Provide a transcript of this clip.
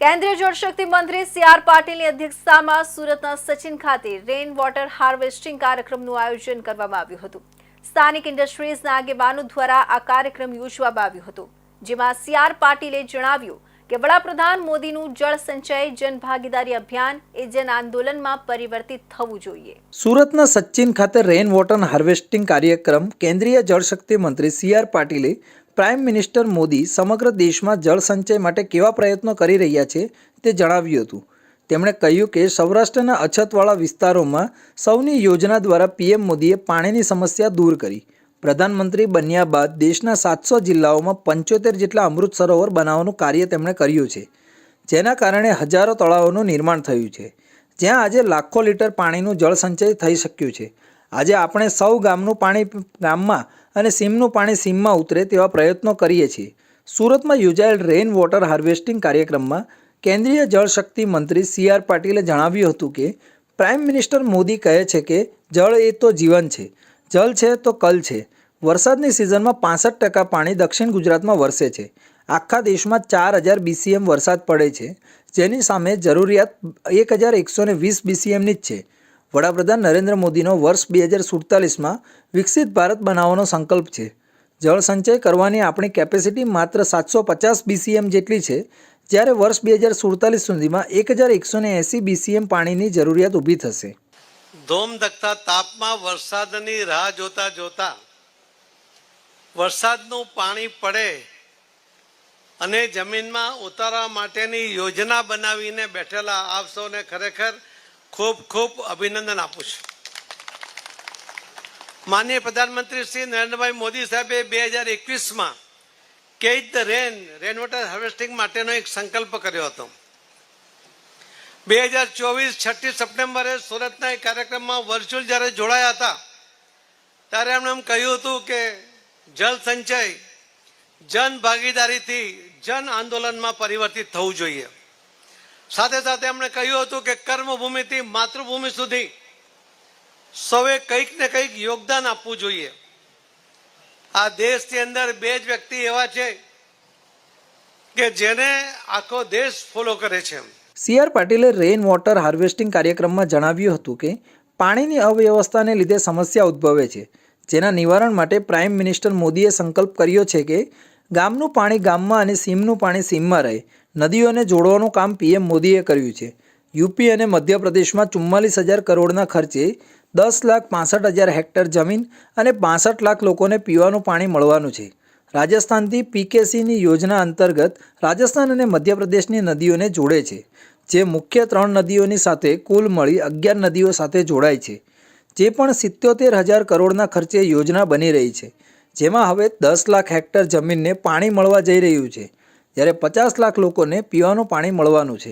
કેન્દ્રીય જળશક્તિ મંત્રી સી.આર. પાટીલની અધ્યક્ષતામાં સુરતના સચિન ખાતે રેઇન વોટર હાર્વેસ્ટિંગ કાર્યક્રમનું આયોજન કરવામાં આવ્યું હતું. સ્થાનિક ઇન્ડસ્ટ્રીઝના આગેવાનો દ્વારા આ કાર્યક્રમ યોજવામાં આવ્યો હતો, જેમાં સી.આર. પાટીલે જણાવ્યું કે વડાપ્રધાન મોદીનું જળ સંચય જન ભાગીદારી અભિયાન એ જન આંદોલનમાં પરિવર્તિત થવું જોઈએ. સુરતના સચિન ખાતે રેઇન વોટર હાર્વેસ્ટિંગ કાર્યક્રમ કેન્દ્રીય જળશક્તિ મંત્રી સી.આર. પાટીલે પ્રાઇમ મિનિસ્ટર મોદી સમગ્ર દેશમાં જળ સંચય માટે કેવા પ્રયત્નો કરી રહ્યા છે તે જણાવ્યું હતું. તેમણે કહ્યું કે સૌરાષ્ટ્રના અછતવાળા વિસ્તારોમાં સૌની યોજના દ્વારા પીએમ મોદીએ પાણીની સમસ્યા દૂર કરી. પ્રધાનમંત્રી બન્યા બાદ દેશના 700 જિલ્લાઓમાં 75 જેટલા અમૃત સરોવર બનાવવાનું કાર્ય તેમણે કર્યું છે, જેના કારણે હજારો તળાવોનું નિર્માણ થયું છે, જ્યાં આજે લાખો લીટર પાણીનું જળ સંચય થઈ શક્યું છે. આજે આપણે સૌ ગામનું પાણી ગામમાં અને સીમનું પાણી સીમમાં ઉતરે તેવા પ્રયત્નો કરીએ છીએ. સુરતમાં યોજાયેલ રેઇન વોટર હાર્વેસ્ટિંગ કાર્યક્રમમાં કેન્દ્રીય જળશક્તિ મંત્રી સી.આર. પાટીલે જણાવ્યું હતું કે પ્રાઇમ મિનિસ્ટર મોદી કહે છે કે જળ એ તો જીવન છે, જલ છે તો કલ છે. વરસાદની સિઝનમાં 65% પાણી દક્ષિણ ગુજરાતમાં વરસે છે. આખા દેશમાં 4000 BCM વરસાદ પડે છે, જેની સામે જરૂરિયાત 1120 BCMની જ છે. વડાપ્રધાન નરેન્દ્ર મોદીનો વર્ષ 2047માં વિકસિત ભારત બનાવવાનો સંકલ્પ છે. જળ સંચય કરવાની આપણી કેપેસિટી માત્ર 750 BCM જેટલી છે, જ્યારે વર્ષ 2047 સુધીમાં 1180 BCM પાણીની જરૂરિયાત ઊભી થશે. ધોમધખતા તાપમાં વરસાદની રાહ જોતા જોતા વરસાદનું પાણી પડે અને જમીનમાં ઉતારવા માટેની યોજના બનાવીને બેઠેલા આપ સૌને ખરેખર ખૂબ ખૂબ અભિનંદન આપું છું. માનનીય પ્રધાનમંત્રી શ્રી નરેન્દ્રભાઈ મોદી સાહેબે 2021માં catch the rain water harvesting માટેનો એક સંકલ્પ કર્યો હતો. 2024 6 સપ્ટેમ્બરે સુરતના એક કાર્યક્રમમાં વર્ચ્યુઅલ જ્યારે જોડાયા હતા ત્યારે એમણે એમ કહ્યું હતું કે જળ સંચય જન ભાગીદારીથી જન આંદોલનમાં પરિવર્તિત થવું જોઈએ. સાથે સાથે એમણે કહ્યું હતું કે કર્મભૂમિથી માતૃભૂમિ સુધી સૌએ કંઈક ને કંઈક યોગદાન આપવું જોઈએ. આ દેશની અંદર બે જ વ્યક્તિ એવા છે કે જેને આખો દેશ ફોલો કરે છે. સી.આર. પાટીલે રેઇન વોટર હાર્વેસ્ટિંગ કાર્યક્રમમાં જણાવ્યું હતું કે પાણીની અવ્યવસ્થાને લીધે સમસ્યા ઉદ્ભવે છે, જેના નિવારણ માટે પ્રાઇમ મિનિસ્ટર મોદીએ સંકલ્પ કર્યો છે કે ગામનું પાણી ગામમાં અને સીમનું પાણી સીમમાં રહે. નદીઓને જોડવાનું કામ પીએમ મોદીએ કર્યું છે. યુપી અને મધ્યપ્રદેશમાં 44,000 કરોડના ખર્ચે 10,65,000 હેક્ટર જમીન અને 65 લાખ લોકોને પીવાનું પાણી મળવાનું છે. રાજસ્થાનથી પીકેસીની યોજના અંતર્ગત રાજસ્થાન અને મધ્યપ્રદેશની નદીઓને જોડે છે, જે મુખ્ય 3 નદીઓની સાથે કુલ મળી 11 નદીઓ સાથે જોડાય છે, જે પણ 77,000 કરોડના ખર્ચે યોજના બની રહી છે, જેમાં હવે 10 લાખ હેક્ટર જમીનને પાણી મળવા જઈ રહ્યું છે, જ્યારે 50 લાખ લોકોને પીવાનું પાણી મળવાનું છે.